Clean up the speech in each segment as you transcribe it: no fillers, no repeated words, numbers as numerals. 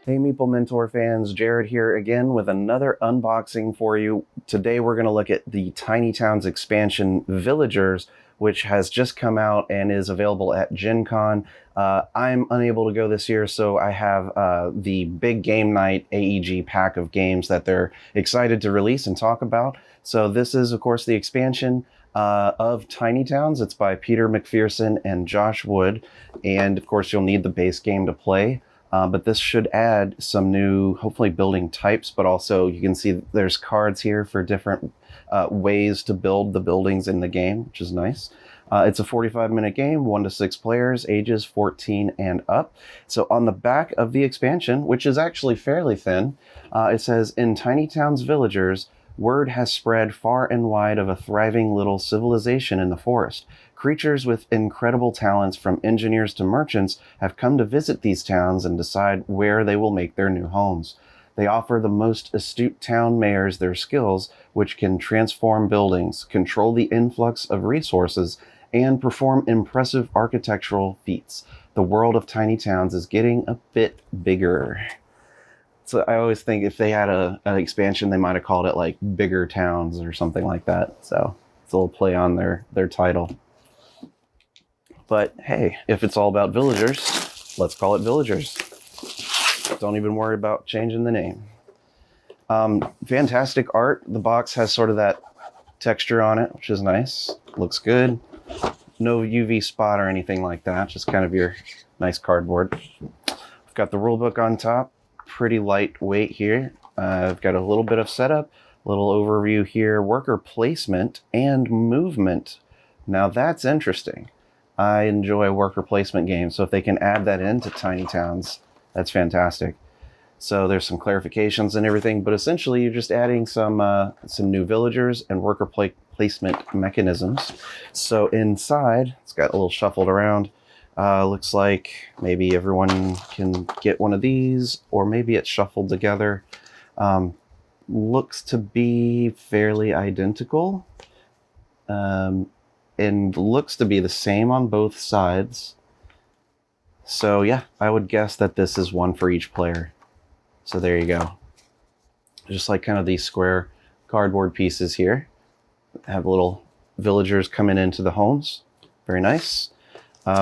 Hey Meeple Mentor fans, Jared here again with another unboxing for you. Today we're going to look at the Tiny Towns expansion Villagers, which has just come out and is available at Gen Con. I'm unable to go this year, so I have the Big Game Night AEG pack of games that they're excited to release and talk about. So this is, of course, the expansion of Tiny Towns. It's by Peter McPherson and Josh Wood, and of course you'll need the base game to play. But this should add some new, hopefully, building types, but also you can see there's cards here for different ways to build the buildings in the game, which is nice. It's a 45-minute game, 1 to 6 players, ages 14 and up. So on the back of the expansion, which is actually fairly thin, it says, "In Tiny Towns Villagers, word has spread far and wide of a thriving little civilization in the forest. Creatures with incredible talents, from engineers to merchants, have come to visit these towns and decide where they will make their new homes. They offer the most astute town mayors their skills, which can transform buildings, control the influx of resources, and perform impressive architectural feats. The world of Tiny Towns is getting a bit bigger." So I always think if they had an expansion, they might have called it like Bigger Towns or something like that. So it's a little play on their title. But hey, if it's all about villagers, let's call it Villagers. Don't even worry about changing the name. Fantastic art. The box has sort of that texture on it, which is nice. Looks good. No UV spot or anything like that. Just kind of your nice cardboard. We've got the rulebook on top. Pretty lightweight here. I've got a little bit of setup, a little overview here, worker placement and movement. Now that's interesting. I enjoy worker placement games, so if they can add that into Tiny Towns, that's fantastic. So there's some clarifications and everything, but essentially you're just adding some new villagers and worker placement mechanisms. So inside, it's got a little shuffled around. Looks like maybe everyone can get one of these, or maybe it's shuffled together. Looks to be fairly identical. And looks to be the same on both sides. So yeah, I would guess that this is one for each player. So there you go. Just like kind of these square cardboard pieces here. Have little villagers coming into the homes. Very nice.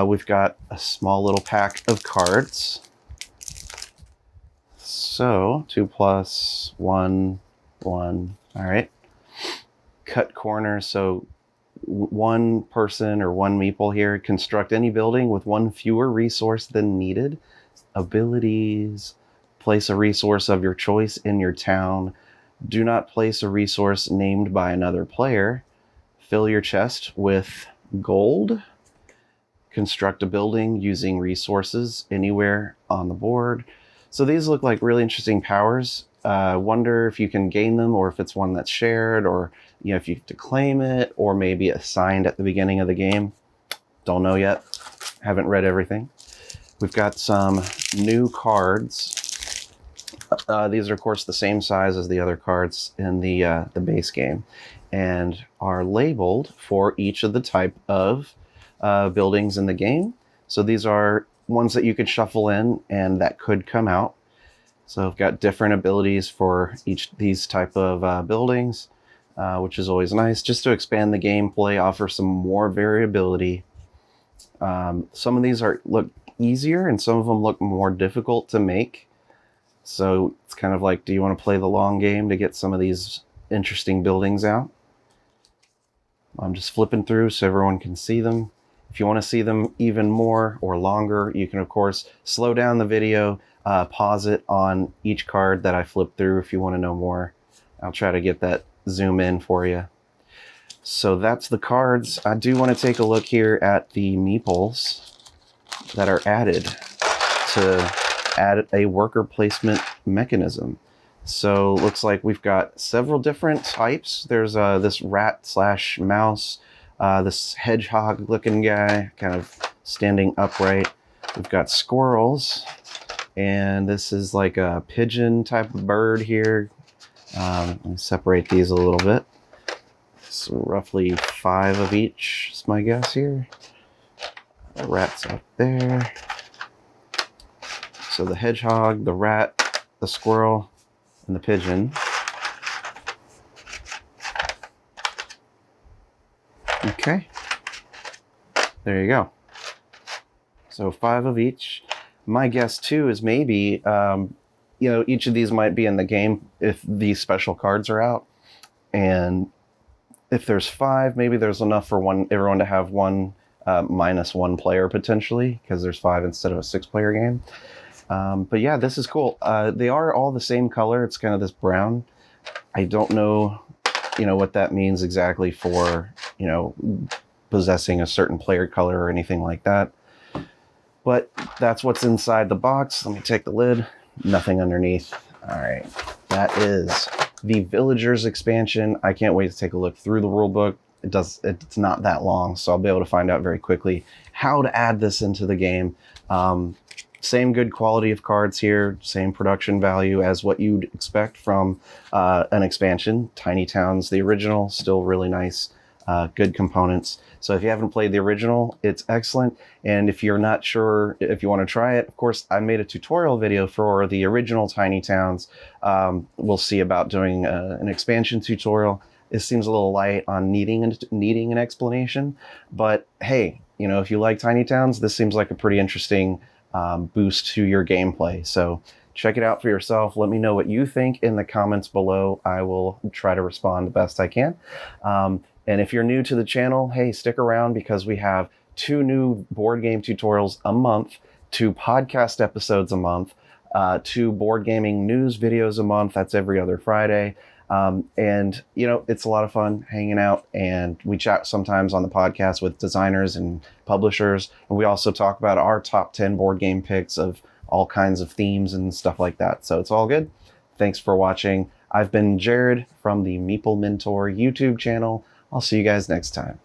We've got a small little pack of cards. So 2 plus 1, 1. All right. Cut corners. So one person or one meeple here. Construct any building with one fewer resource than needed. Abilities. Place a resource of your choice in your town. Do not place a resource named by another player. Fill your chest with gold. Construct a building using resources anywhere on the board. So these look like really interesting powers. Wonder if you can gain them, or if it's one that's shared, or if you have to claim it, or maybe assigned at the beginning of the game. Don't know yet. Haven't read everything. We've got some new cards. These are, of course, the same size as the other cards in the base game, and are labeled for each of the type of buildings in the game. So these are ones that you could shuffle in and that could come out. So I've got different abilities for each these type of buildings, which is always nice, just to expand the gameplay, offer some more variability. Some of these look easier, and some of them look more difficult to make. So it's kind of like, do you want to play the long game to get some of these interesting buildings out? I'm just flipping through so everyone can see them. If you want to see them even more or longer, you can, of course, slow down the video, pause it on each card that I flip through if you want to know more. I'll try to get that zoom in for you. So that's the cards. I do want to take a look here at the meeples that are added to add a worker placement mechanism. So looks like we've got several different types. There's this rat/mouse, this hedgehog looking guy kind of standing upright. We've got squirrels, and this is like a pigeon type of bird here. Let me separate these a little bit. So roughly 5 of each is my guess here. The rat's up there. So the hedgehog, the rat, the squirrel, and the pigeon. Okay. There you go. So 5 of each. My guess too is maybe, each of these might be in the game if these special cards are out. And if there's 5, maybe there's enough for everyone to have one minus 1 player potentially, because there's 5 instead of a 6-player game. But yeah, this is cool. They are all the same color. It's kind of this brown. I don't know, what that means exactly for, possessing a certain player color or anything like that. But that's what's inside the box. Let me take the lid. Nothing underneath. All right. That is the Villagers expansion. I can't wait to take a look through the rulebook. It's not that long, so I'll be able to find out very quickly how to add this into the game. Same good quality of cards here, same production value as what you'd expect from an expansion. Tiny Towns, the original, still really nice, good components. So if you haven't played the original, it's excellent. And if you're not sure if you want to try it, of course, I made a tutorial video for the original Tiny Towns. We'll see about doing an expansion tutorial. It seems a little light on needing an explanation, but hey, if you like Tiny Towns, this seems like a pretty interesting boost to your gameplay. So check it out for yourself. Let me know what you think in the comments below. I will try to respond the best I can. And if you're new to the channel, hey, stick around because we have 2 new board game tutorials a month, 2 podcast episodes a month, 2 board gaming news videos a month. That's every other Friday. And it's a lot of fun hanging out, and we chat sometimes on the podcast with designers and publishers. And we also talk about our top 10 board game picks of all kinds of themes and stuff like that. So it's all good. Thanks for watching. I've been Jared from the Meeple Mentor YouTube channel. I'll see you guys next time.